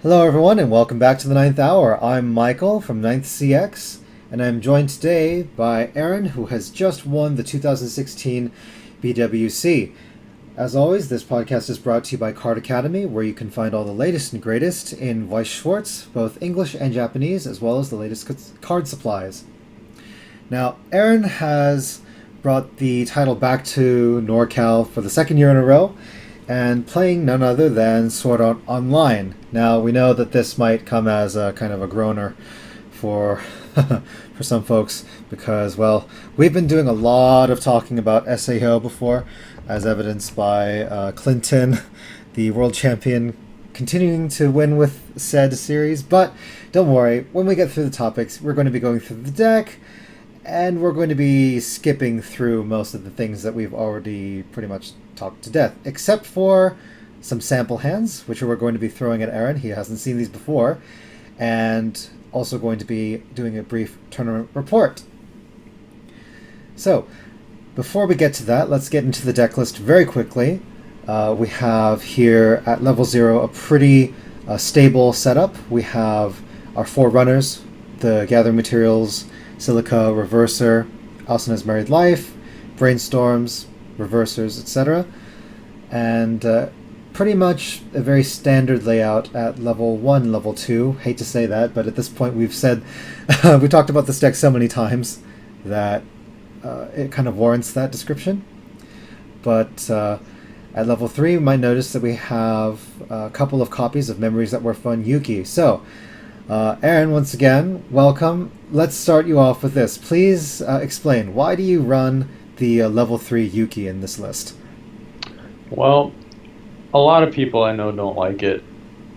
Hello, everyone, and welcome back to the Ninth Hour. I'm Michael from Ninth CX, and I'm joined today by Arin, who has just won the 2016 BWC. As always, this podcast is brought to you by Card Academy, where you can find all the latest and greatest in Weiss Schwarz, both English and Japanese, as well as the latest card supplies. Now, Arin has brought the title back to NorCal for the second year in a row, and playing none other than Sword Art Online. Now, we know that this might come as a kind of a groaner for for some folks because, well, we've been doing a lot of talking about SAO before, as evidenced by Clinton, the world champion, continuing to win with said series. But don't worry, when we get through the topics, we're going to be going through the deck, and we're going to be skipping through most of the things that we've already pretty much talked to death, except for some sample hands, which we're going to be throwing at Arin. He hasn't seen these before. And also going to be doing a brief tournament report. So, before we get to that, let's get into the deck list very quickly. We have here at level 0 a pretty stable setup. We have our 4 runners, the Gathering Materials, Silica, Reverser, Asuna's Married Life, Brainstorms, Reversers, etc. And pretty much a very standard layout at level 1, level 2. Hate to say that, but at this point we've said, we talked about this deck so many times that it kind of warrants that description. But at level 3 we might notice that we have a couple of copies of Memories That Were Fun Yuki. So, Arin, once again, welcome. Let's start you off with this. Please explain, why do you run the level 3 Yuki in this list? Well, a lot of people I know don't like it.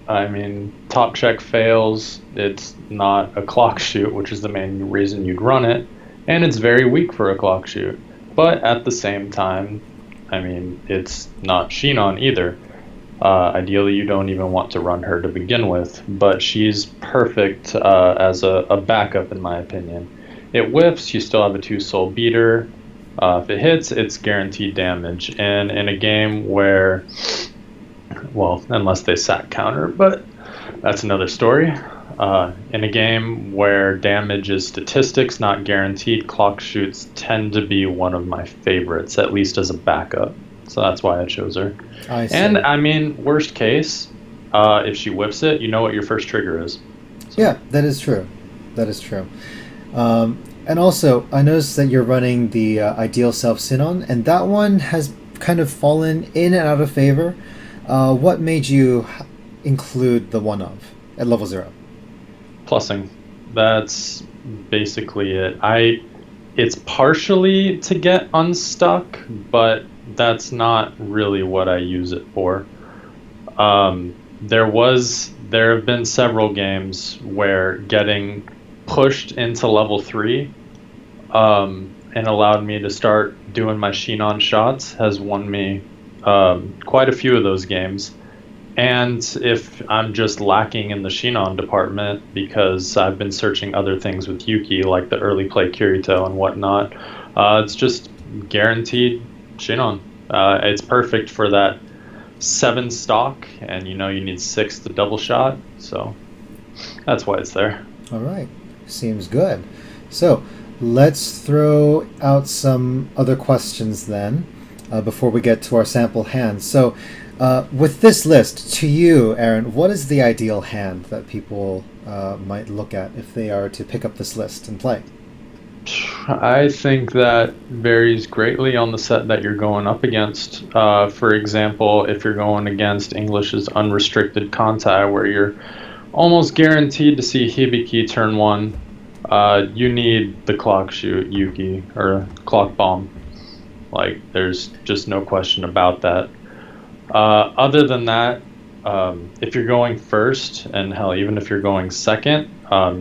I mean, top check fails, it's not a clock shoot, which is the main reason you'd run it, and it's very weak for a clock shoot. But at the same time, I mean, it's not Shinon either. Ideally, you don't even want to run her to begin with, but she's perfect as a backup, in my opinion. It whiffs, you still have a 2-soul beater. If it hits, it's guaranteed damage. And in a game where, well, unless they sack counter, but that's another story. In a game where damage is statistics, not guaranteed, clock shoots tend to be one of my favorites, at least as a backup. So that's why I chose her. I see. And, I mean, worst case, if she whiffs it, you know what your first trigger is. So. Yeah, that is true. That is true. And also, I noticed that you're running the Ideal Self Sinon, and that one has kind of fallen in and out of favor. What made you include the one of at level 0? Plussing. That's basically it. It's partially to get unstuck, but that's not really what I use it for. There have been several games where getting pushed into level 3 and allowed me to start doing my Shinon shots has won me quite a few of those games. And if I'm just lacking in the Shinon department because I've been searching other things with Yuki, like the early play Kirito and whatnot, it's just guaranteed Shinon. It's perfect for that 7 stock, and you need 6 to double shot, so that's why it's there. All right. Seems good. So let's throw out some other questions then before we get to our sample hands. So with this list, to you, Arin, what is the ideal hand that people might look at if they are to pick up this list and play? I think that varies greatly on the set that you're going up against. For example, if you're going against English's Unrestricted Kantai, where you're almost guaranteed to see Hibiki turn 1, you need the clock shoot Yuki, or clock bomb. Like, there's just no question about that. Other than that, if you're going first, and hell, even if you're going second,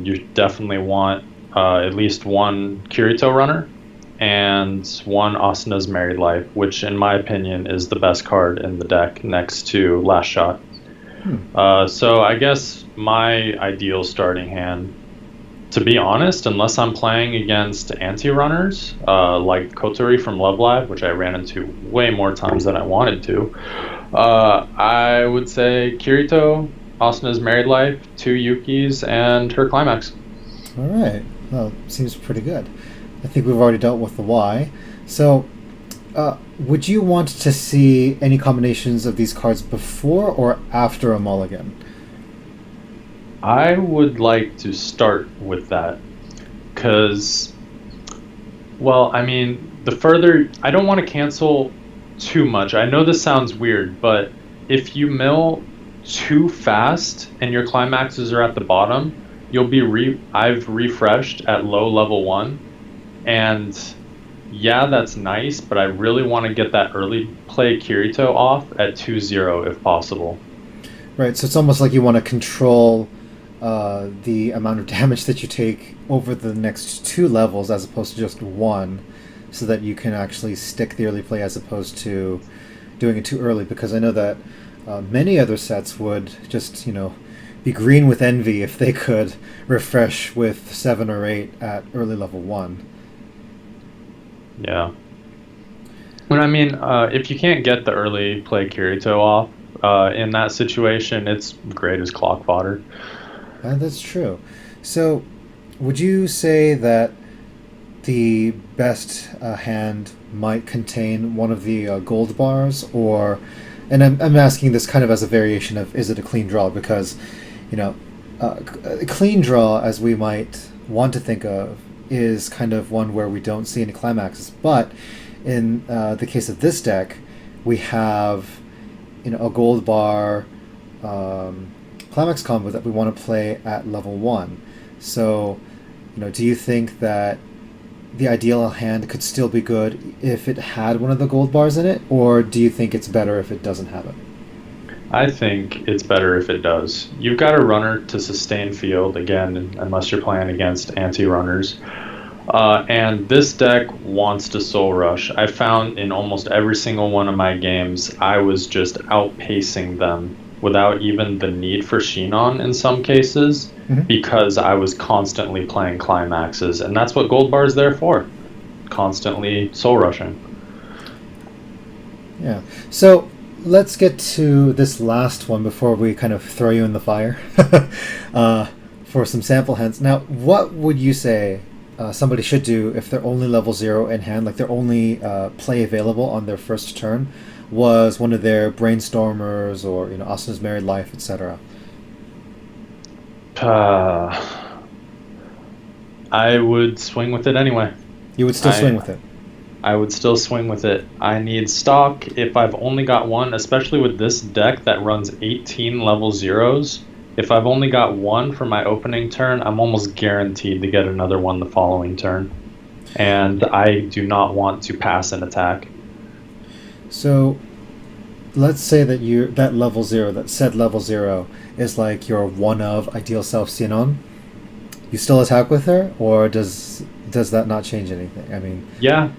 you definitely want at least one Kirito runner and one Asuna's Married Life, which in my opinion is the best card in the deck next to Last Shot. So I guess my ideal starting hand, to be honest, unless I'm playing against anti-runners like Kotori from Love Live, which I ran into way more times than I wanted to, I would say Kirito, Asuna's married life, 2 Yukis, and her climax. All right. Well, seems pretty good. I think we've already dealt with the why. So, would you want to see any combinations of these cards before or after a mulligan? I would like to start with that because, well, I mean, the further I don't want to cancel too much. I know this sounds weird, but if you mill too fast and your climaxes are at the bottom, you'll be I've refreshed at low level 1, and yeah, that's nice, but I really want to get that early play Kirito off at 2-0 if possible. Right, so it's almost like you want to control the amount of damage that you take over the next 2 levels as opposed to just 1, so that you can actually stick the early play as opposed to doing it too early, because I know that many other sets would just, be green with envy if they could refresh with 7 or 8 at early level 1. Yeah. But I mean, if you can't get the early play Kirito off in that situation, it's great as clock fodder. That's true. So, would you say that the best hand might contain one of the gold bars, or, and I'm asking this kind of as a variation of, is it a clean draw? Because, a clean draw, as we might want to think of, is kind of one where we don't see any climaxes. But in the case of this deck, we have, a gold bar climax combo that we want to play at level 1. So, do you think that the ideal hand could still be good if it had one of the gold bars in it, or do you think it's better if it doesn't have it? I think it's better if it does. You've got a runner to sustain field, again, unless you're playing against anti-runners. And this deck wants to soul rush. I found in almost every single one of my games, I was just outpacing them without even the need for Shinon in some cases, because I was constantly playing climaxes. And that's what gold bar is there for. Constantly soul rushing. Yeah. So let's get to this last one before we kind of throw you in the fire for some sample hands. Now, what would you say somebody should do if they're only level 0 in hand, like their only play available on their first turn was one of their brainstormers or Asuna's married life, etc.? I would swing with it anyway. You would still swing with it? I would still swing with it. I need stock if I've only got one, especially with this deck that runs 18 level 0s. If I've only got one for my opening turn, I'm almost guaranteed to get another one the following turn. And I do not want to pass an attack. So let's say that that level 0, that said level 0, is like your one of ideal self Sinon. You still attack with her, or does that not change anything? I mean, yeah.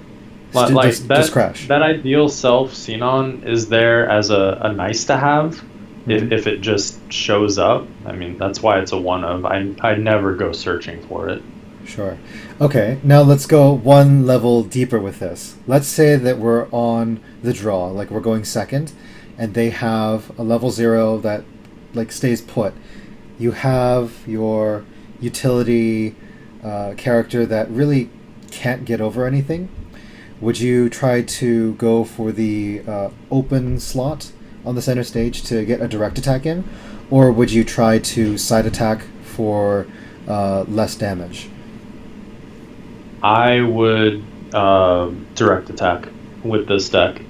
Just crash. That ideal self Sinon is there as a nice to have. If it just shows up. I mean, that's why it's a one of. I never go searching for it. Sure. Okay, now let's go one level deeper with this. Let's say that we're on the draw, like we're going second, and they have a level 0 that like stays put. You have your utility character that really can't get over anything. Would you try to go for the open slot on the center stage to get a direct attack in, or would you try to side attack for less damage? I would direct attack with this deck.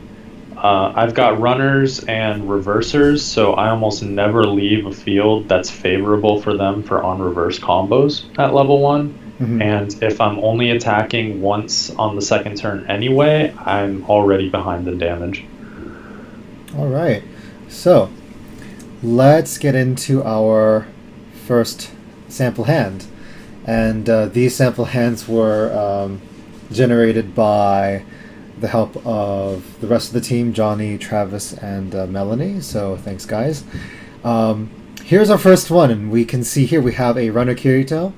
I've got runners and reversers, so I almost never leave a field that's favorable for them for on-reverse combos at level 1. And if I'm only attacking once on the second turn anyway, I'm already behind the damage. All right. So let's get into our first sample hand. And these sample hands were generated by the help of the rest of the team, Johnny, Travis, and Melanie. So thanks, guys. Here's our first one, and we can see here we have a Runner Kirito,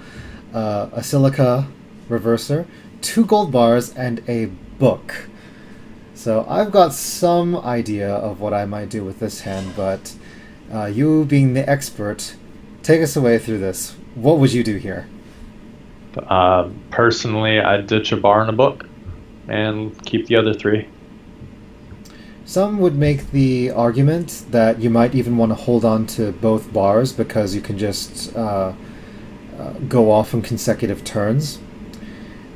a Silica Reverser, 2 gold bars, and a book. So I've got some idea of what I might do with this hand, but You being the expert, take us away through this. What would you do here? Personally, I'd ditch a bar and a book and keep the other three. Some would make the argument that you might even want to hold on to both bars because you can just go off on consecutive turns.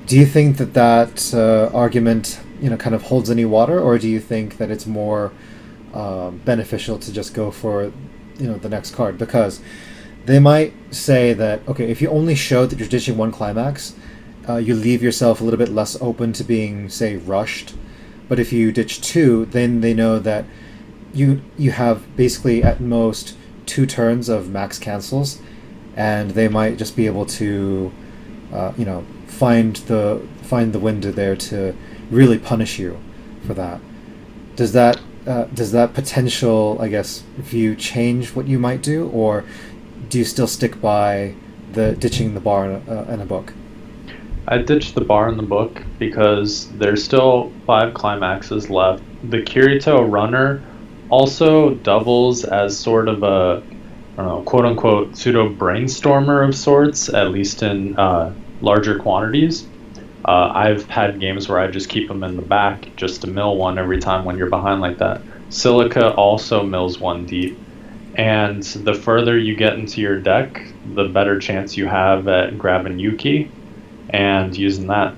Do you think that argument, kind of holds any water, or do you think that it's more beneficial to just go for, the next card? Because they might say that, okay, if you only show that you're ditching one climax, you leave yourself a little bit less open to being, say, rushed. But if you ditch two, then they know that you have basically at most 2 turns of max cancels, and they might just be able to, find the window there to really punish you for that. Does that potential, I guess, view change what you might do, or do you still stick by the ditching the bar and a book? I ditched the bar in the book because there's still 5 climaxes left. The Kirito runner also doubles as sort of a, I don't know, quote unquote pseudo brainstormer of sorts, at least in larger quantities. I've had games where I just keep them in the back just to mill one every time when you're behind like that. Silica also mills 1 deep, and the further you get into your deck, the better chance you have at grabbing Yuki and using that.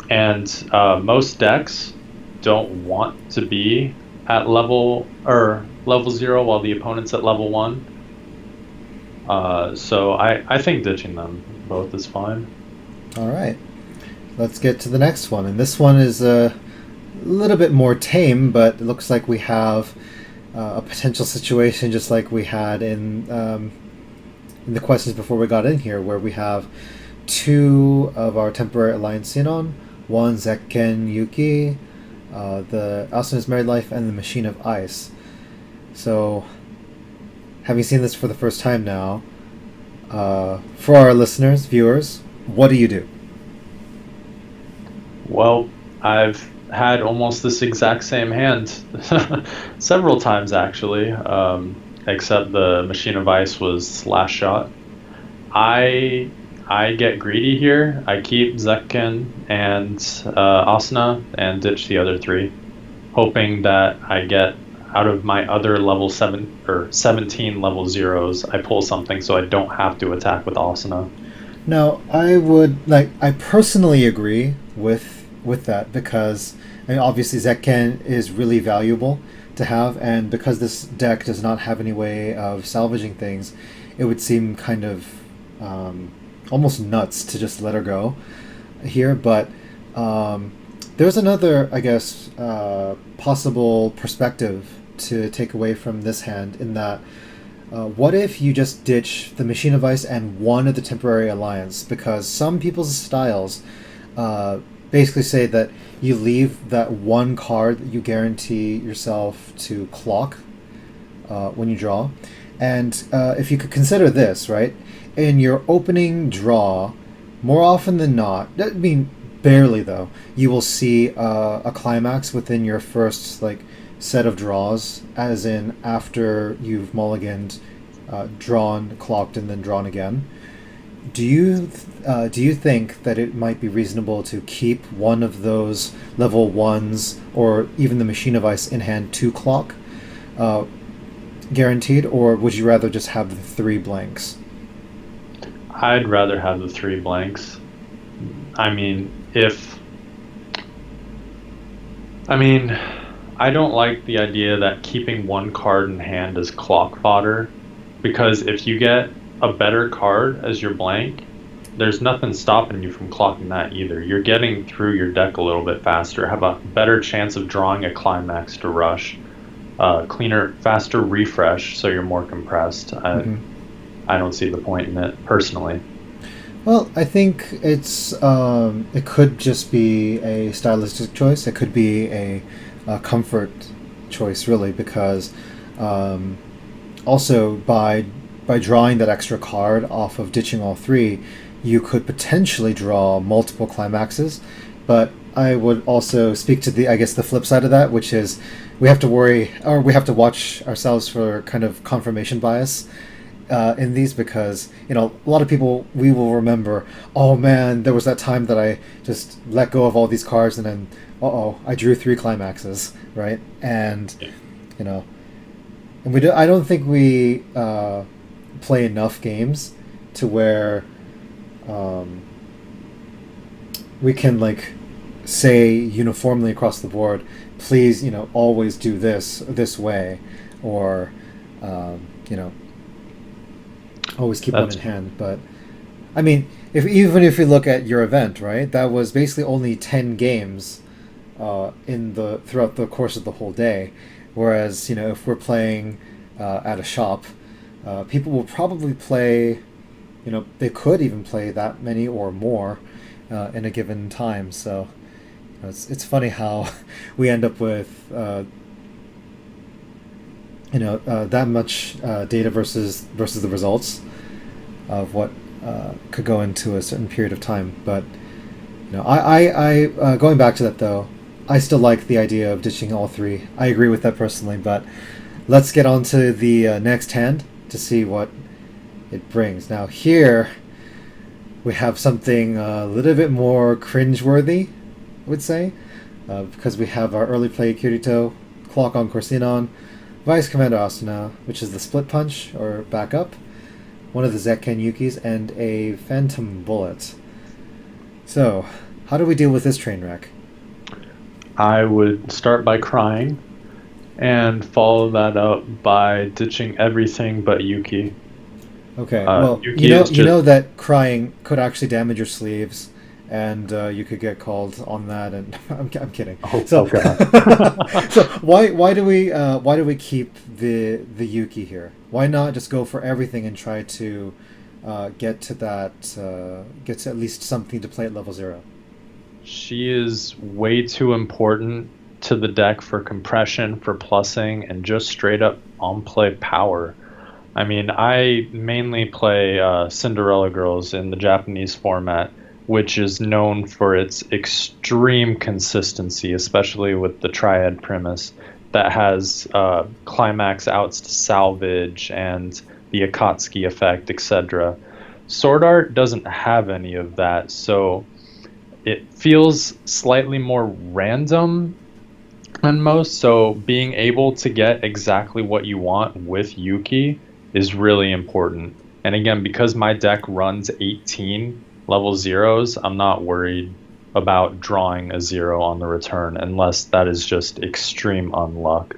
And most decks don't want to be at level 0 while the opponent's at level 1. So I think ditching them both is fine. All right, let's get to the next one, and this one is a little bit more tame, but it looks like we have a potential situation just like we had in the questions before we got in here, where we have 2 of our temporary alliance Sinon, 1 Zekken Yuki, the Asuna's Married Life, and the Machine of Ice. So, having seen this for the first time now, for our listeners, viewers, what do you do? Well, I've had almost this exact same hand several times actually, except the Machine of Ice was last shot. I get greedy here. I keep Zekken and Asuna and ditch the other 3, hoping that I get out of my other level 7 or 17 level 0s, I pull something so I don't have to attack with Asuna. Now, I personally agree with that, because obviously Zekken is really valuable to have, and because this deck does not have any way of salvaging things, it would seem kind of almost nuts to just let her go here. But there's another, I guess, possible perspective to take away from this hand, in that what if you just ditch the Machine of Ice and 1 of the temporary alliance? Because some people's styles basically say that you leave that 1 card that you guarantee yourself to clock when you draw. And if you could consider this, right? In your opening draw, more often than not, I mean, barely though, you will see a climax within your first set of draws, as in after you've mulliganed, drawn, clocked, and then drawn again. Do you think that it might be reasonable to keep 1 of those level 1s, or even the Machine of Ice in hand to clock, guaranteed, or would you rather just have the 3 blanks? I'd rather have the 3 blanks. I don't like the idea that keeping 1 card in hand is clock fodder, because if you get a better card as your blank, there's nothing stopping you from clocking that either. You're getting through your deck a little bit faster, have a better chance of drawing a climax to rush, cleaner, faster refresh, so you're more compressed. I don't see the point in it, personally. Well, I think it could just be a stylistic choice. It could be a comfort choice, really, because also by drawing that extra card off of ditching all 3, you could potentially draw multiple climaxes. But I would also speak to the, I guess, the flip side of that, which is we have to worry, or we have to watch ourselves for kind of confirmation bias in these, because a lot of people, we will remember, oh man, there was that time that I just let go of all these cards and then I drew 3 climaxes, right? And you know, and I don't think we play enough games to where we can like say uniformly across the board, please, always do this way, or always keep one in hand. But I mean, even if you look at your event, right, that was basically only 10 games throughout the course of the whole day, whereas if we're playing at a shop, people will probably play, they could even play that many or more in a given time. So it's funny how we end up with that much data versus the results of what could go into a certain period of time. But I going back to that though, I still like the idea of ditching all 3. I agree with that personally. But let's get on to the next hand to see what it brings. Now here we have something a little bit more cringeworthy, I would say, because we have our early play Kirito, Clock on Corsinon, Vice Commander Asuna, which is the Split Punch, or backup, one of the Zekken Yukis, and a Phantom Bullet. So, how do we deal with this train wreck? I would start by crying, and follow that up by ditching everything but Yuki. Okay, well, Yuki you know that crying could actually damage your sleeves, and you could get called on that. And I'm kidding. So why do we keep the Yuki here? Why not just go for everything and try to get to at least something to play at level 0? She is way too important to the deck for compression, for plussing, and just straight up on play power. I mean, I mainly play Cinderella Girls in the Japanese format, which is known for its extreme consistency, especially with the triad premise that has climax outs to salvage and the Akatsuki effect, etc. Sword Art doesn't have any of that, so it feels slightly more random than most, so being able to get exactly what you want with Yuki is really important. And again, because my deck runs 18 level 0s, I'm not worried about drawing a 0 on the return, unless that is just extreme unluck.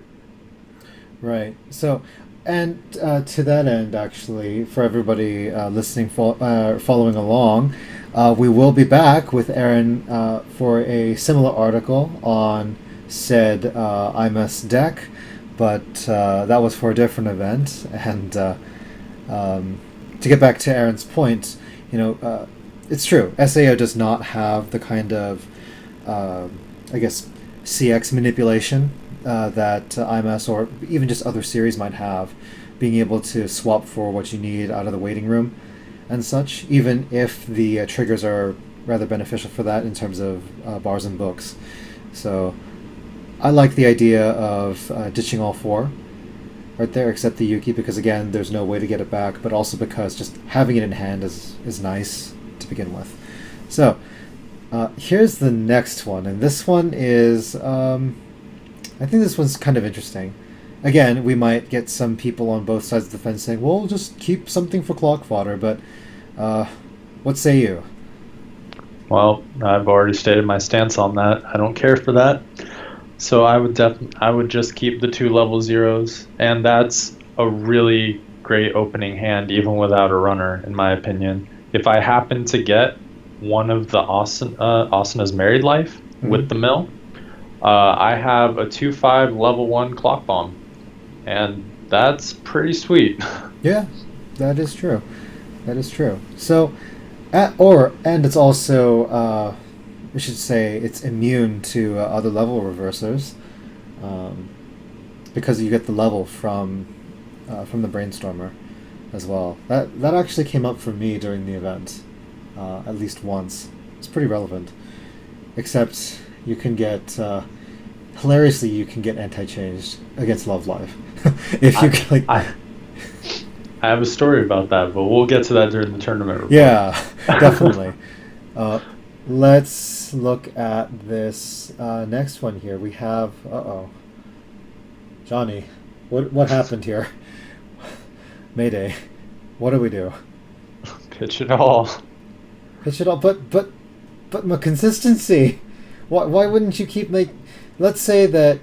Right. So, and to that end, actually, for everybody listening, following along, we will be back with Arin for a similar article on said IMS deck, but that was for a different event. And to get back to Aaron's point, it's true. SAO does not have the kind of, I guess, CX manipulation that IMS or even just other series might have, being able to swap for what you need out of the waiting room and such, even if the triggers are rather beneficial for that in terms of bars and books. So I like the idea of ditching all 4 right there, except the Yuki, because again, there's no way to get it back, but also because just having it in hand is nice to begin with. So here's the next one, and this one is I think this one's kind of interesting. Again, we might get some people on both sides of the fence saying, well, just keep something for clock fodder, but what say you? Well, I've already stated my stance on that. I don't care for that. So I would just keep the 2 level 0s, and that's a really great opening hand even without a runner, in my opinion. If I happen to get one of the Asuna's Married Life with the mill, I have a 2/5 level 1 clock bomb, and that's pretty sweet. Yeah, that is true. That is true. So, and it's also we should say it's immune to other level reversers, because you get the level from the Brainstormer as well. That actually came up for me during the event, at least once. It's pretty relevant, except you can get hilariously you can get anti-changed against Love Live if you like. I have a story about that, but we'll get to that during the tournament report. Yeah, definitely. Let's look at this next one here. We have Johnny. What happened here? Mayday. What do we do? Pitch it all. Pitch it all, but my consistency. Why wouldn't you keep like? Let's say that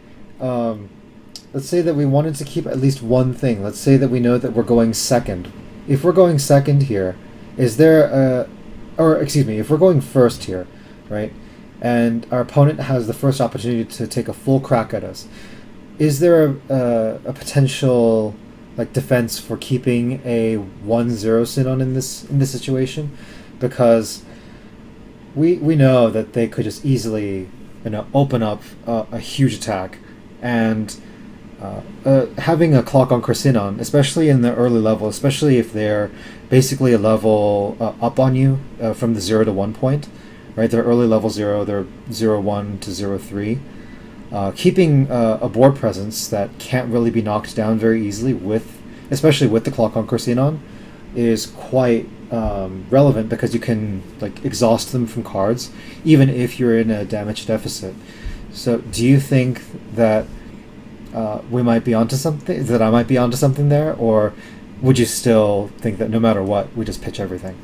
we wanted to keep at least one thing. Let's say that we know that we're going second. If we're going second here, is there if we're going first here, right? And our opponent has the first opportunity to take a full crack at us. Is there a potential like defense for keeping a 1-0 sin on in this situation? Because we know that they could just easily open up a huge attack, and having a clock on Krasinon, especially in the early level, especially if they're basically a level up on you from the 0 to 1 point, right? They're early level 0, they're 0-1 to 0-3. Keeping a board presence that can't really be knocked down very easily, especially with the clock on Krasinon, is quite relevant, because you can like exhaust them from cards even if you're in a damage deficit. So do you think that we might be onto something, that I might be onto something there, or would you still think that no matter what we just pitch everything?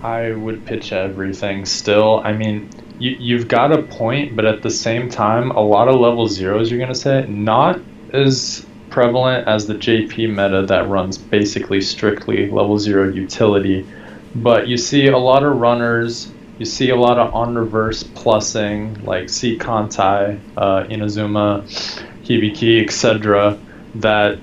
I would pitch everything still. I mean, you've got a point, but at the same time, a lot of level zeros, you're going to say, not as prevalent as the JP meta that runs basically strictly level 0 utility. But you see a lot of runners, you see a lot of on reverse plussing, like C Kantai, Inazuma, Hibiki, etc. that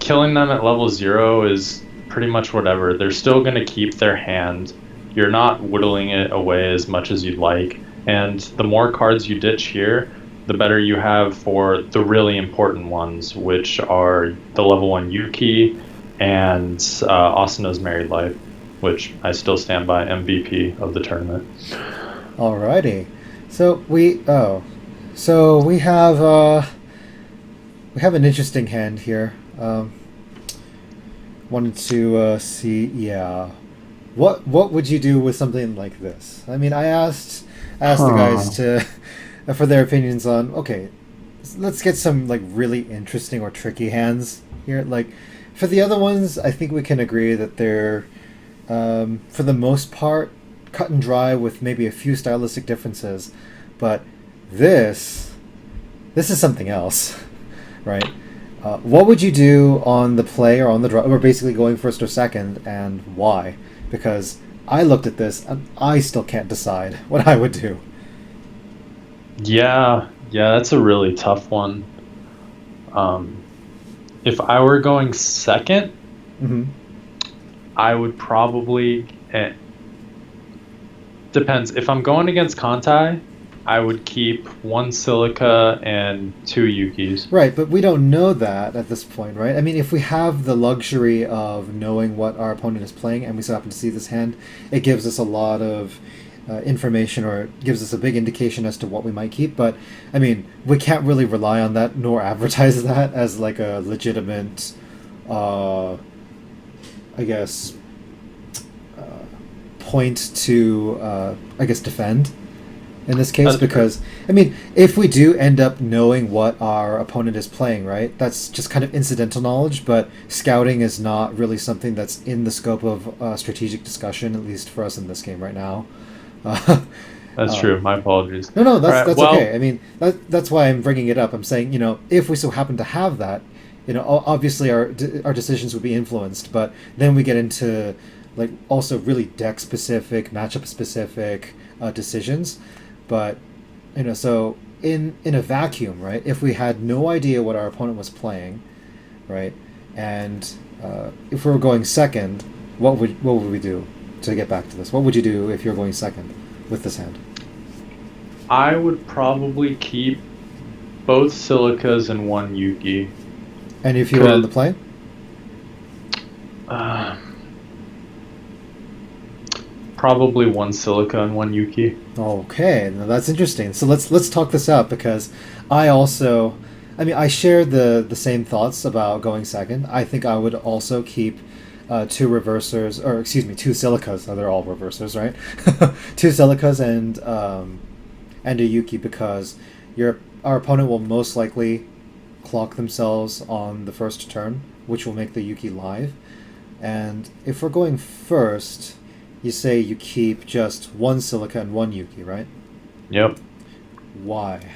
killing them at level 0 is pretty much whatever. They're still going to keep their hand. You're not whittling it away as much as you'd like. And the more cards you ditch here, the better you have for the really important ones, which are the level 1 Yuki and Asano's Married Life, which I still stand by MVP of the tournament. Alrighty. So we have an interesting hand here. Wanted to see, what would you do with something like this? I mean, I asked the guys to for their opinions on. Okay, let's get some like really interesting or tricky hands here. Like for the other ones, I think we can agree that they're for the most part cut and dry with maybe a few stylistic differences, but this is something else, right? What would you do on the play or on the draw, or basically going first or second, and why? Because I looked at this and I still can't decide what I would do. Yeah, that's a really tough one. If I were going second, I would probably... depends. If I'm going against Kantai, I would keep 1 Silica and 2 Yukis. Right, but we don't know that at this point, right? I mean, if we have the luxury of knowing what our opponent is playing and we so happen to see this hand, it gives us a lot of information, or it gives us a big indication as to what we might keep. But, I mean, we can't really rely on that nor advertise that as like a legitimate, point to, defend in this case. Because, I mean, if we do end up knowing what our opponent is playing, right, that's just kind of incidental knowledge, but scouting is not really something that's in the scope of strategic discussion, at least for us in this game right now. That's true. My apologies. No, that's okay. I mean, that's why I'm bringing it up. I'm saying, if we so happen to have that, obviously our decisions would be influenced, but then we get into like also really deck specific, matchup specific decisions. But so in a vacuum, right? If we had no idea what our opponent was playing, right, and if we were going second, what would we do? To get back to this, what would you do if you're going second with this hand? I would probably keep both Silicas and 1 Yuki. And if you were on the play? Probably one Silica and one Yuki. Okay, now that's interesting. So let's talk this out because I also, I mean, I share the same thoughts about going second. I think I would also keep two reversers, or excuse me, two silicas. They're all reversers, right? Two silicas and a Yuki because our opponent will most likely clock themselves on the first turn, which will make the Yuki live. And if we're going first, you say you keep just one Silica and one Yuki, right? Yep. Why?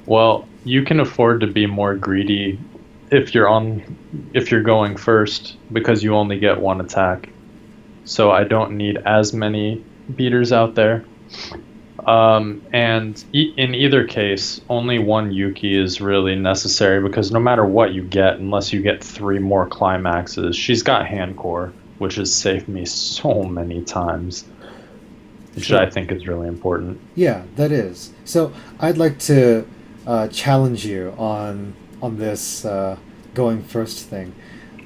Well, you can afford to be more greedy if you're going first because you only get one attack. So I don't need as many beaters out there. And in either case, only one Yuki is really necessary because no matter what you get, unless you get 3 more climaxes, she's got hand core, which has saved me so many times, which Sure. I think is really important. Yeah, that is. So I'd like to challenge you on this going first thing,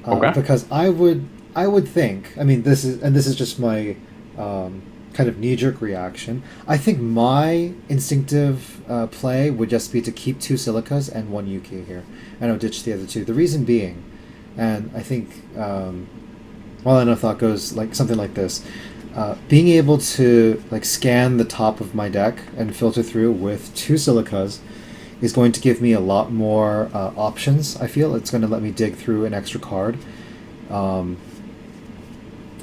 Okay. because I would think. I mean, this is just my kind of knee-jerk reaction. I think my instinctive play would just be to keep 2 Silicas and 1 Yuki here, and I'll ditch the other 2. The reason being, and I think my line of thought goes like something like this. Being able to like scan the top of my deck and filter through with 2 Silicas is going to give me a lot more options. I feel it's going to let me dig through an extra card,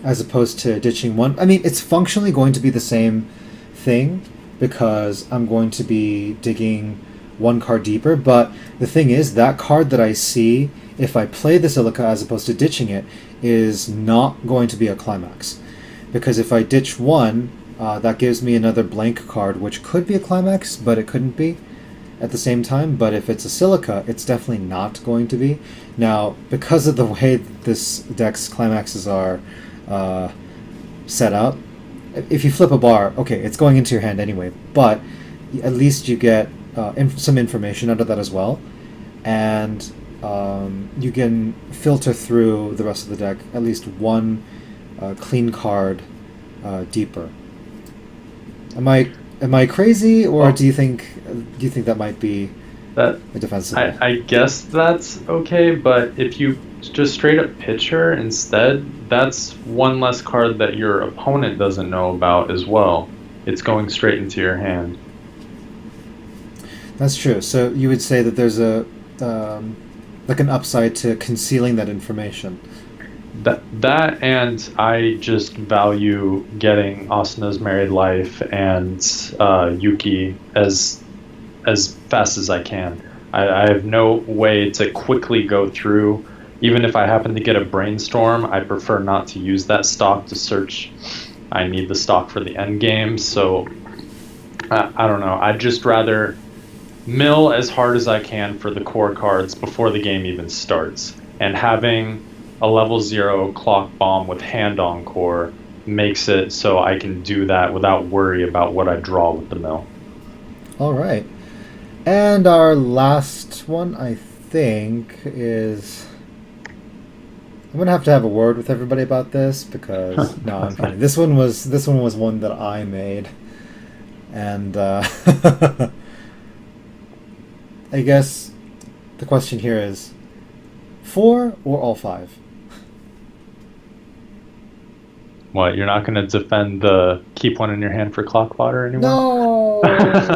as opposed to ditching one. I mean, it's functionally going to be the same thing because I'm going to be digging one card deeper. But the thing is, that card that I see, if I play the Silica as opposed to ditching it, is not going to be a climax. Because if I ditch one, that gives me another blank card, which could be a climax, but it couldn't be at the same time. But if it's a Silica, it's definitely not going to be. Now, because of the way this deck's climaxes are set up, if you flip a bar, okay, it's going into your hand anyway, but at least you get some information out of that as well. And you can filter through the rest of the deck at least one clean card deeper. Am I crazy, or Well, do you think that might be that a defensible? I guess that's okay, but if you just straight up pitch her instead, that's one less card that your opponent doesn't know about as well. It's going straight into your hand. That's true. So you would say that there's a like an upside to concealing that information. That and I just value getting Asana's married life and Yuki as fast as I can. I have no way to quickly go through. Even if I happen to get a brainstorm, I prefer not to use that stock to search. I need the stock for the end game, so I don't know. I'd just rather mill as hard as I can for the core cards before the game even starts. And having a level 0 clock bomb with hand on core makes it so I can do that without worry about what I draw with the mill. All right. And our last one, I think, is I'm gonna have to have a word with everybody about this because no, I'm kidding. This one was one that I made, and I guess the question here is 4 or all 5. What, you're not going to defend the keep one in your hand for clock fodder anymore?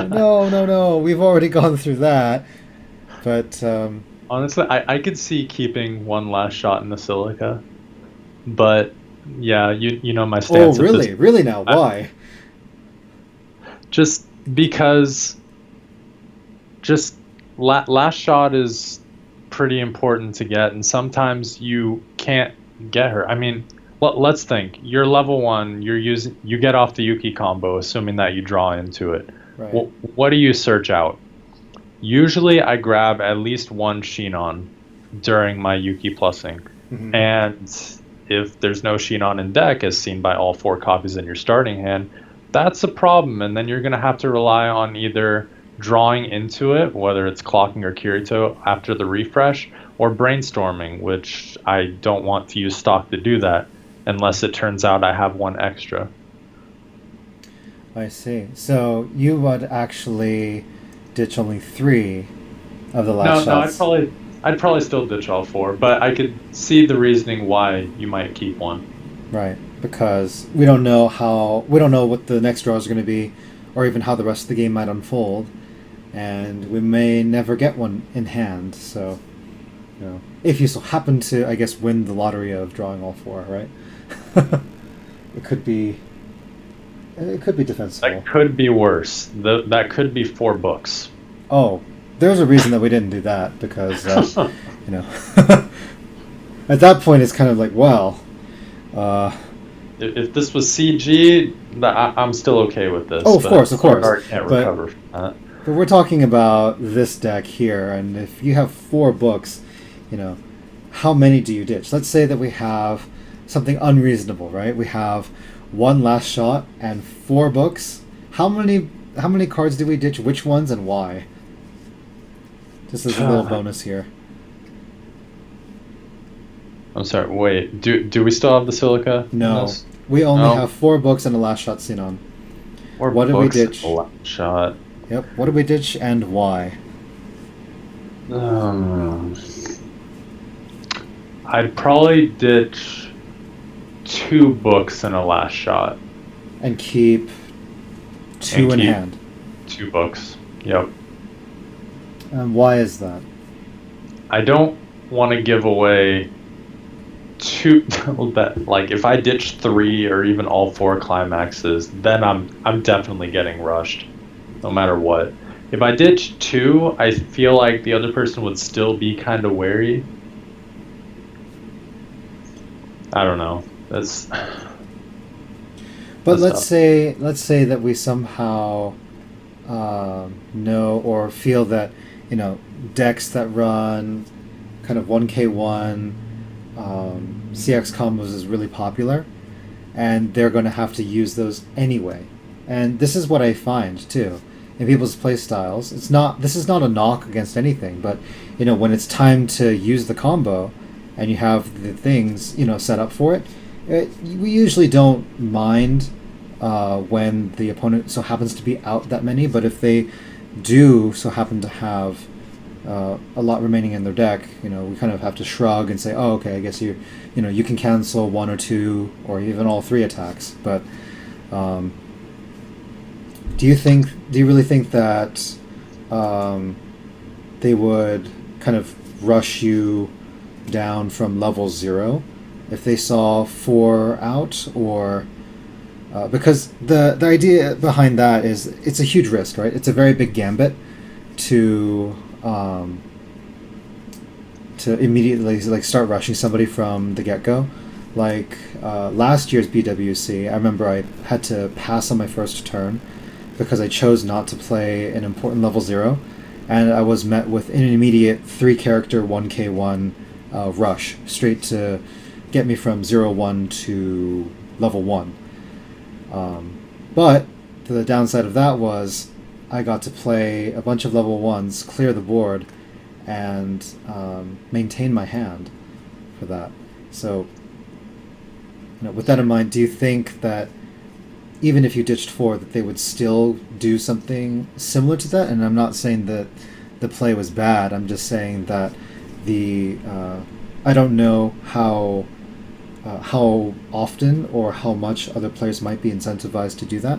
No. We've already gone through that, but Honestly, I could see keeping one last shot in the silica, but yeah, you know my oh, stance at this. really now? Why? Just because, just last shot is pretty important to get, and sometimes you can't get her. I mean, let's think. You're level 1. You get off the Yuki combo, assuming that you draw into it. Right. What do you search out? Usually, I grab at least one Shinon during my Yuki plussing, Mhm. and if there's no Shinon in deck, as seen by all 4 copies in your starting hand, that's a problem, and then you're going to have to rely on either drawing into it, whether it's clocking or Kirito after the refresh, or brainstorming, which I don't want to use stock to do that. unless it turns out I have one extra. I see. So you would actually ditch only 3 of the last No, shots. I'd probably still ditch all 4, but I could see the reasoning why you might keep one. Right. Because we don't know what the next draw is going to be, or even how the rest of the game might unfold, and we may never get one in hand. So, if you so happen to, I guess, win the lottery of drawing all 4, right? it could be. It could be defensible. That could be worse. That could be 4 books. Oh, there's a reason that we didn't do that, because at that point it's kind of like, well, if this was CG, I'm still okay with this. Oh, of course. Art can't recover from that. But we're talking about this deck here, and if you have 4 books, how many do you ditch? Let's say that we have something unreasonable, right? We have 1 last shot and 4 books. How many cards do we ditch? Which ones and why? Just as a little bonus here. I'm sorry. Wait. Do we still have the silica? No, we only have 4 books and a last shot Xenon. What did we ditch? Last shot. Yep. What did we ditch and why? I'd probably ditch 2 books and a last shot. And keep 2 in hand. 2 books. Yep. And why is that? I don't want to give away 2 that, like, if I ditch 3 or even all 4 climaxes, then I'm definitely getting rushed, no matter what. If I ditch 2, I feel like the other person would still be kind of wary. I don't know. But let's say that we somehow know or feel that decks that run kind of 1K1 CX combos is really popular, and they're going to have to use those anyway. And this is what I find too in people's play styles. This is not a knock against anything, but when it's time to use the combo and you have the things set up for it, we usually don't mind when the opponent so happens to be out that many. But if they do so happen to have a lot remaining in their deck, we kind of have to shrug and say, oh, okay, I guess you can cancel 1 or 2 or even all 3 attacks. But do you really think that they would kind of rush you down from level 0 if they saw 4 out? Or because the idea behind that is it's a huge risk, right? It's a very big gambit to immediately start rushing somebody from the get-go. Like last year's BWC, I remember I had to pass on my first turn because I chose not to play an important level 0, and I was met with an immediate 3-character 1K1 rush straight to get me from 0-1 to level 1. But the downside of that was I got to play a bunch of level 1s, clear the board, and maintain my hand for that. So, with that in mind, do you think that even if you ditched 4, that they would still do something similar to that? And I'm not saying that the play was bad. I'm just saying that I don't know how often or how much other players might be incentivized to do that.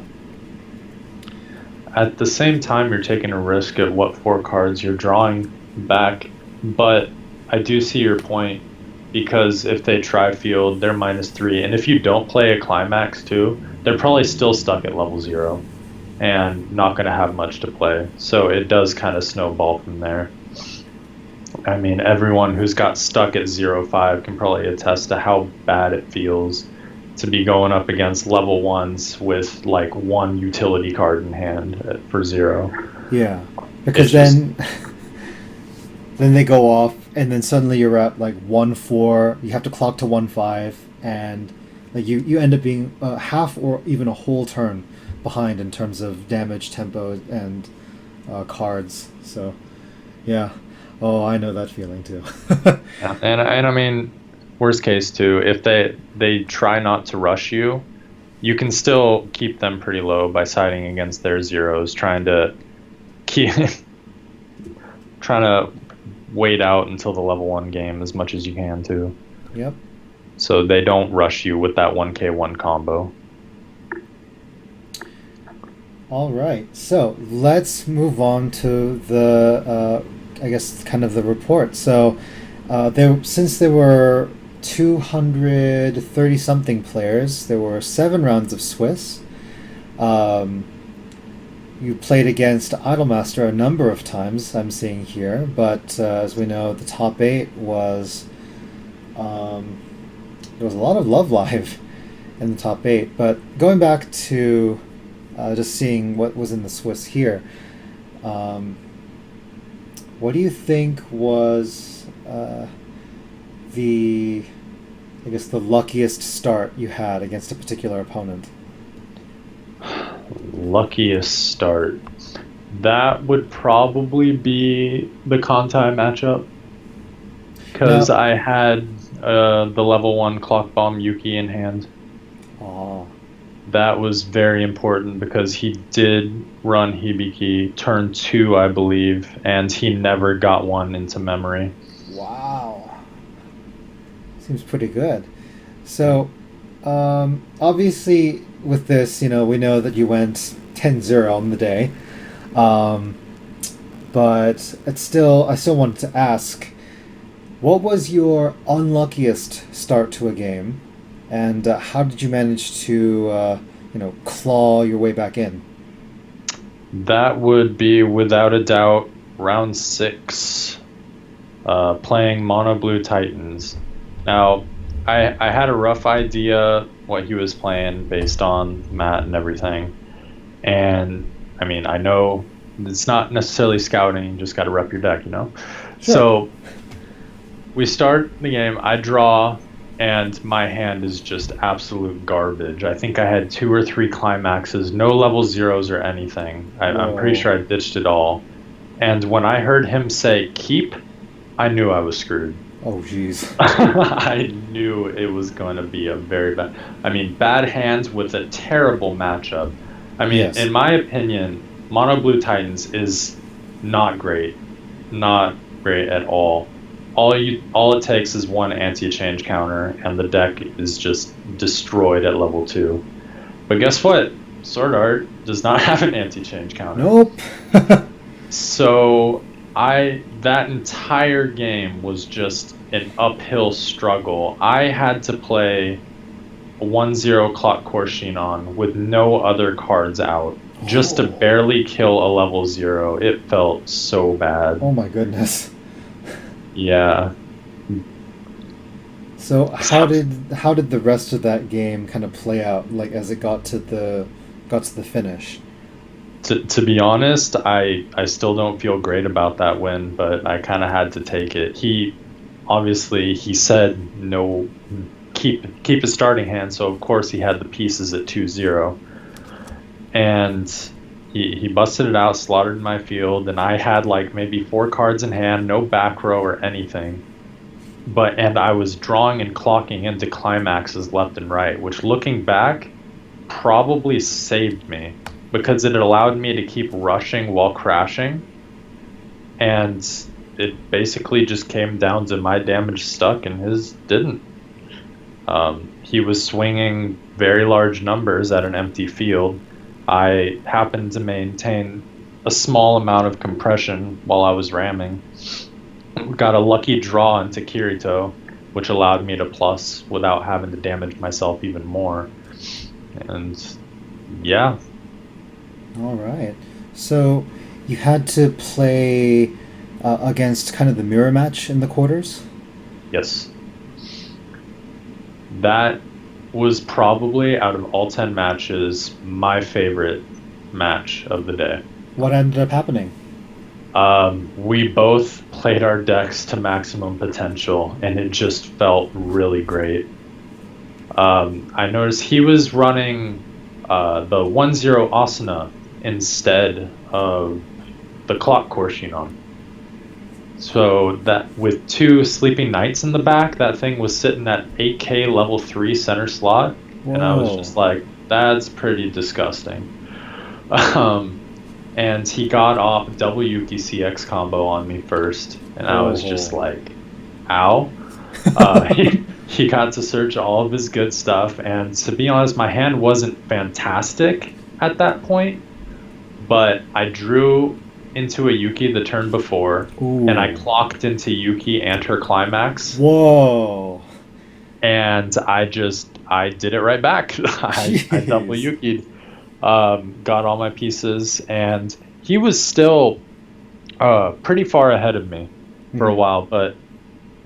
At the same time, you're taking a risk at what 4 cards you're drawing back, but I do see your point, because if they tri-field, they're -3, and if you don't play a climax too, they're probably still stuck at level 0 and not going to have much to play. So it does kind of snowball from there. I mean, everyone who's got stuck at 0-5 can probably attest to how bad it feels to be going up against level 1s with like 1 utility card in hand for 0. Yeah, because then they go off, and then suddenly you're at like 1-4. You have to clock to 1-5, and like you end up being half or even a whole turn behind in terms of damage, tempo, and cards. So, yeah. Oh, I know that feeling too. And I mean, Worst case too, if they try not to rush you, you can still keep them pretty low by siding against their zeros, trying to keep trying to wait out until the level 1 game as much as you can too. Yep. So they don't rush you with that 1k1 combo. All right, so let's move on to the, I guess, kind of the report. So, since there were 230 something players, there were 7 rounds of Swiss. You played against Idolmaster a number of times, I'm seeing here, but as we know, the top 8 was there was a lot of Love Live in the top 8. But going back to just seeing what was in the Swiss here, what do you think was the luckiest start you had against a particular opponent? Luckiest start. That would probably be the Kantai matchup. Because I had the level 1 Clock Bomb Yuki in hand. Oh. That was very important because he did run Hibiki turn 2, I believe, and he never got one into memory. Wow. Seems pretty good. So, obviously, with this, we know that you went 10-0 on the day. But I still wanted to ask, what was your unluckiest start to a game, and how did you manage to, claw your way back in? That would be, without a doubt, round 6, playing Mono Blue Titans. Now, I had a rough idea what he was playing based on Matt and everything. And, I mean, I know it's not necessarily scouting, you just got to rep your deck, Sure. So, we start the game, I draw, and my hand is just absolute garbage. I think I had 2 or 3 climaxes, no level 0s or anything. I'm pretty sure I ditched it all. And when I heard him say keep, I knew I was screwed. Oh, jeez. I knew it was going to be a very bad hands with a terrible matchup. Yes. In my opinion, Mono Blue Titans is not great. Not great at all. All it takes is 1 anti-change counter, and the deck is just destroyed at level 2. But guess what? Sword Art does not have an anti-change counter. Nope. So that entire game was just an uphill struggle. I had to play a 1-0 Clock Korshinon with no other cards out, just to barely kill a level 0. It felt so bad. Oh my goodness. Yeah. So how did the rest of that game kind of play out, like as it got to the finish? To be honest, I still don't feel great about that win, but I kind of had to take it. He said no, keep his starting hand, so of course he had the pieces at 2-0, and he busted it out, slaughtered my field, and I had like maybe 4 cards in hand, no back row or anything. And I was drawing and clocking into climaxes left and right, which looking back probably saved me, because it allowed me to keep rushing while crashing, and it basically just came down to my damage stuck and his didn't. He was swinging very large numbers at an empty field. I happened to maintain a small amount of compression while I was ramming. Got a lucky draw into Kirito, which allowed me to plus without having to damage myself even more. And yeah. All right. So you had to play against kind of the mirror match in the quarters? Yes. That was probably, out of all 10 matches, my favorite match of the day. What ended up happening? We both played our decks to maximum potential, and it just felt really great. I noticed he was running the 1-0 Asuna instead of the Clock Korshinon. So that with 2 sleeping knights in the back, that thing was sitting at 8k level 3 center slot, and I was Whoa. just like, that's pretty disgusting. Um, and he got off double Yuki CX combo on me first, and I was just Oh. like, ow. He got to search all of his good stuff, and to be honest, my hand wasn't fantastic at that point, but I drew into a Yuki the turn before, and I Ooh. clocked into Yuki and her climax, Whoa. and I did it right back. I double Jeez. Yuki'd, got all my pieces, and he was still pretty far ahead of me for a Mhm. while, but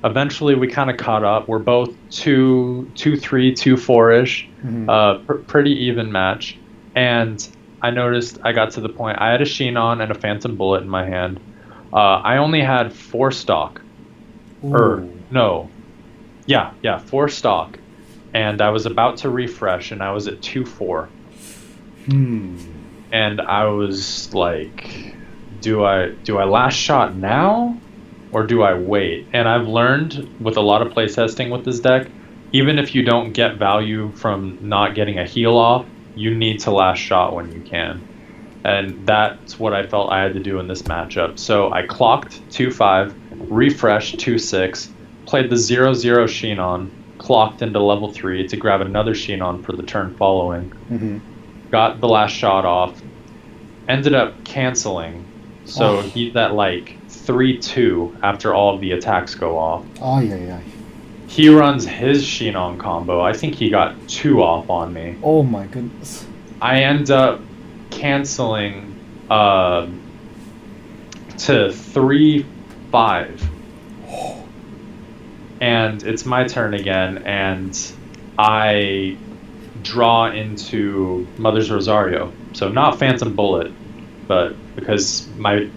eventually we kind of caught up. We're both 2-3, 2-4-ish, Mhm. pretty even match. And I noticed I got to the point I had a Sheenon and a Phantom Bullet in my hand. I only had 4 stock, or Ooh. no, yeah, 4 stock, and I was about to refresh, and I was at 2-4, Hmm. and I was like, do I last shot now, or do I wait? And I've learned with a lot of playtesting with this deck, even if you don't get value from not getting a heal off, you need to last shot when you can. And that's what I felt I had to do in this matchup. So I clocked 2-5, refreshed 2-6, played the 0-0 Sheenon, clocked into level 3 to grab another Sheenon for the turn following, Mhm. got the last shot off, ended up canceling. So Oh. he's at like 3-2 after all of the attacks go off. Ay, ay, ay. He runs his Sheenon combo. I think he got 2 off on me. Oh my goodness. I end up canceling uh, to 3-5. And it's my turn again, and I draw into Mother's Rosario. So not Phantom Bullet, but because my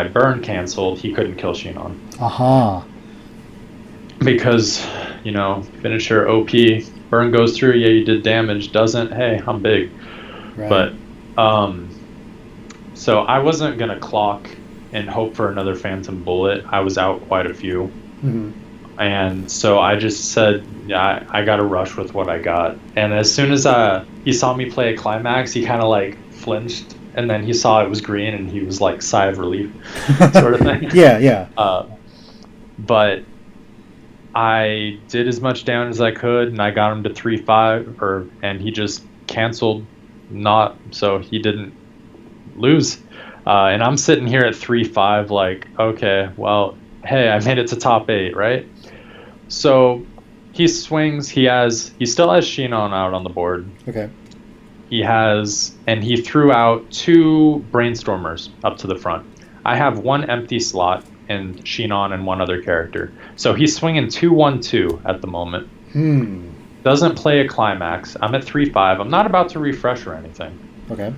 burn canceled, he couldn't kill Sheenon. Aha. Because, finisher OP, burn goes through, yeah, you did damage, doesn't, hey, I'm big. Right. But, so I wasn't going to clock and hope for another Phantom Bullet. I was out quite a few. Mhm. And so I just said, yeah, I got to rush with what I got. And as soon as he saw me play a climax, he kind of like flinched, and then he saw it was green, and he was like, sigh of relief, sort of thing. Yeah, yeah. But I did as much damage as I could, and I got him to 3-5, and he just canceled, so he didn't lose. And I'm sitting here at 3-5, like, okay, well, hey, I made it to top 8, right? So he swings. He still has Sheenon out on the board. Okay. And he threw out 2 Brainstormers up to the front. I have 1 empty slot and Sheenon and 1 other character. So he's swinging 2-1-2 at the moment. Doesn't play a climax. I'm at 3-5. I'm not about to refresh or anything. Okay.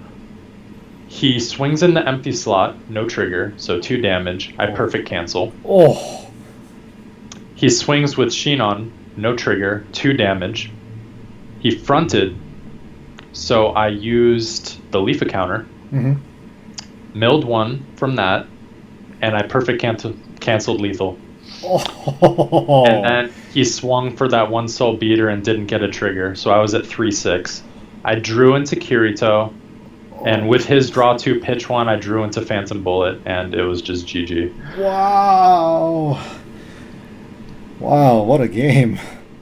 He swings in the empty slot, no trigger, so 2 damage. I perfect cancel. Oh. He swings with Sheenon, no trigger, 2 damage. He fronted, so I used the Leafa counter, milled 1 from that, and I perfect canceled lethal. Oh. And then he swung for that 1 soul beater and didn't get a trigger, so I was at 3-6. I drew into Kirito, and with his draw 2 pitch 1, I drew into Phantom Bullet, and it was just GG. Wow. Wow, what a game.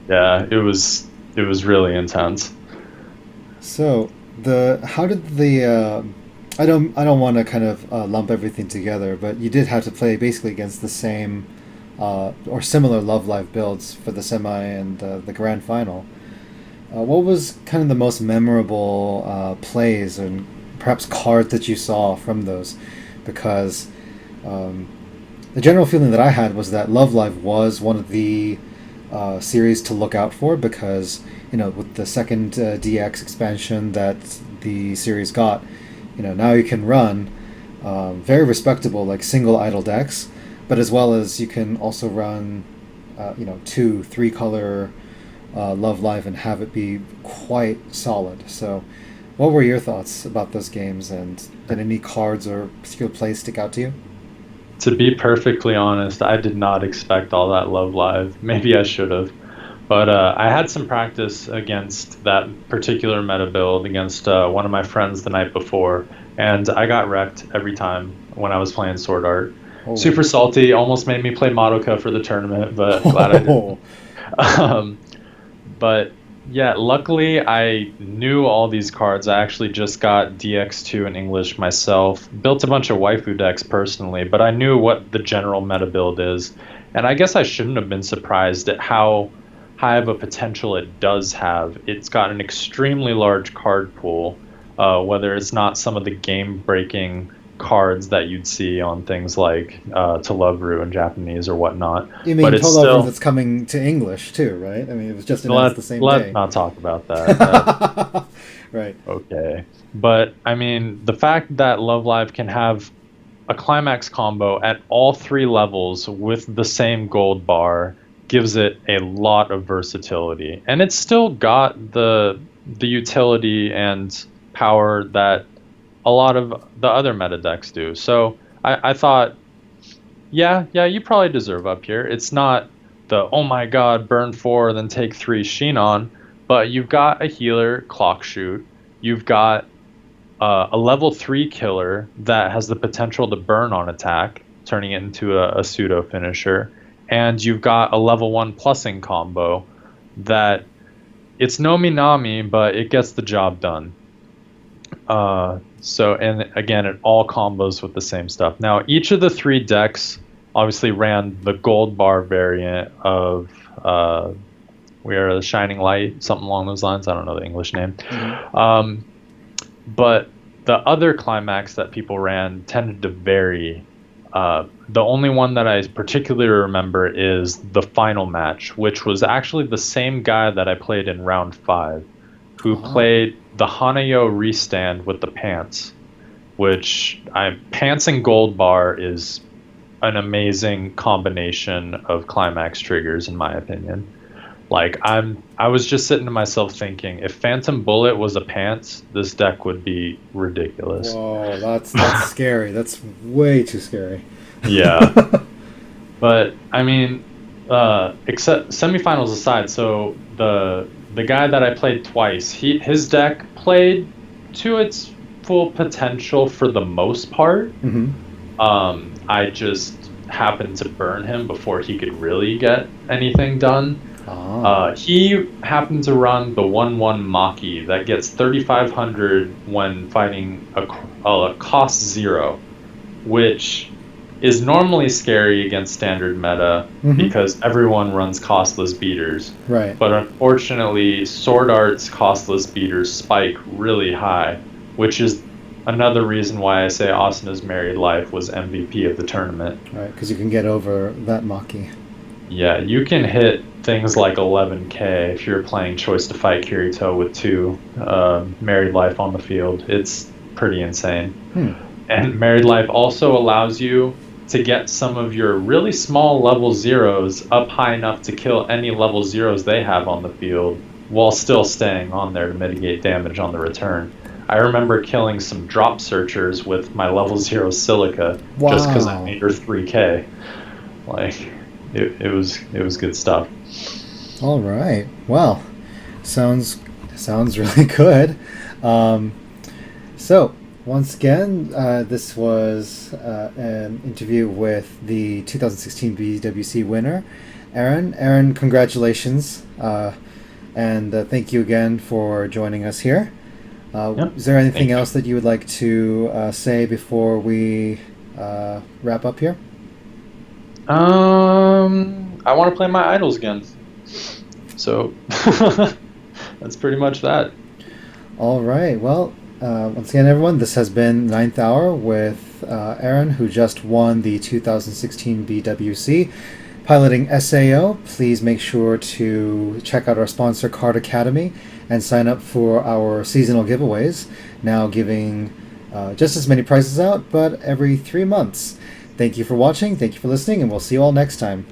Yeah, it was really intense. So, how did I don't want to kind of lump everything together, but you did have to play basically against the same or similar Love Live builds for the semi and the grand final. What was kind of the most memorable plays and perhaps cards that you saw from those? Because the general feeling that I had was that Love Live was one of the series to look out for, because with the second DX expansion that the series got, now you can run very respectable like single idle decks, but as well as you can also run 2-3 color Love Live and have it be quite solid. So what were your thoughts about those games, and did any cards or particular plays stick out to you? To be perfectly honest, I did not expect all that Love Live. Maybe I should have. But I had some practice against that particular meta build against one of my friends the night before, and I got wrecked every time when I was playing Sword Art. Oh. Super salty, almost made me play Madoka for the tournament, but glad I didn't. Um, but yeah, luckily I knew all these cards. I actually just got DX2 in English myself. Built a bunch of waifu decks personally, but I knew what the general meta build is. And I guess I shouldn't have been surprised at how high of a potential it does have. It's got an extremely large card pool, whether it's not some of the game-breaking cards that you'd see on things like To Love Ru in Japanese or whatnot. You mean But it's Tolo still that's coming to English too, right? I mean, it was just announced the same let's day. not talk about that. Right. Okay. But I mean, the fact that Love Live can have a climax combo at all three levels with the same gold bar gives it a lot of versatility. And it's still got the utility and power that a lot of the other meta decks do. So I thought, yeah, you probably deserve up here. It's not the, oh my god, burn 4, then take 3 Shinon, but you've got a healer, Clock Shoot. You've got a level 3 killer that has the potential to burn on attack, turning it into a pseudo finisher. And you've got a level 1 plussing combo that it's no Minami, but it gets the job done. And again, it all combos with the same stuff. Now, each of the 3 decks obviously ran the gold bar variant of We Are the Shining Light, something along those lines. I don't know the English name. Mm-hmm. But the other climax that people ran tended to vary. The only one that I particularly remember is the final match, which was actually the same guy that I played in round 5, who played the Hanayo restand with the pants, which pants and gold bar is an amazing combination of climax triggers, in my opinion. Like, I was just sitting to myself thinking, if Phantom Bullet was a pants, this deck would be ridiculous. Whoa, that's scary. That's way too scary. Yeah. But I mean, except semifinals aside, so the guy that I played twice, his deck played to its full potential for the most part. Mm-hmm. I just happened to burn him before he could really get anything done. He happened to run the 1/1 Maki that gets 3,500 when fighting a cost 0, which is normally scary against standard meta, mm-hmm. because everyone runs costless beaters. Right. But unfortunately, Sword Art's costless beaters spike really high, which is another reason why I say Asuna's Married Life was MVP of the tournament. Right, because you can get over that Maki. Yeah, you can hit things like 11k if you're playing Choice to Fight Kirito with 2 Married Life on the field. It's pretty insane. And Married Life also allows you to get some of your really small level 0s up high enough to kill any level 0s they have on the field while still staying on there to mitigate damage on the return. I remember killing some drop searchers with my level 0 Silica. Wow. Just because I made her 3k. Like, it was good stuff. All right. Well, sounds really good. So once again, this was an interview with the 2016 BWC winner, Arin. Arin, congratulations, and thank you again for joining us here. Yep. Is there anything else that you would like to say before we wrap up here? I want to play my idols again. So that's pretty much that. All right. Well, once again, everyone, this has been Ninth Hour with Arin, who just won the 2016 BWC. Piloting SAO, please make sure to check out our sponsor, Card Academy, and sign up for our seasonal giveaways, now giving just as many prizes out, but every 3 months. Thank you for watching, thank you for listening, and we'll see you all next time.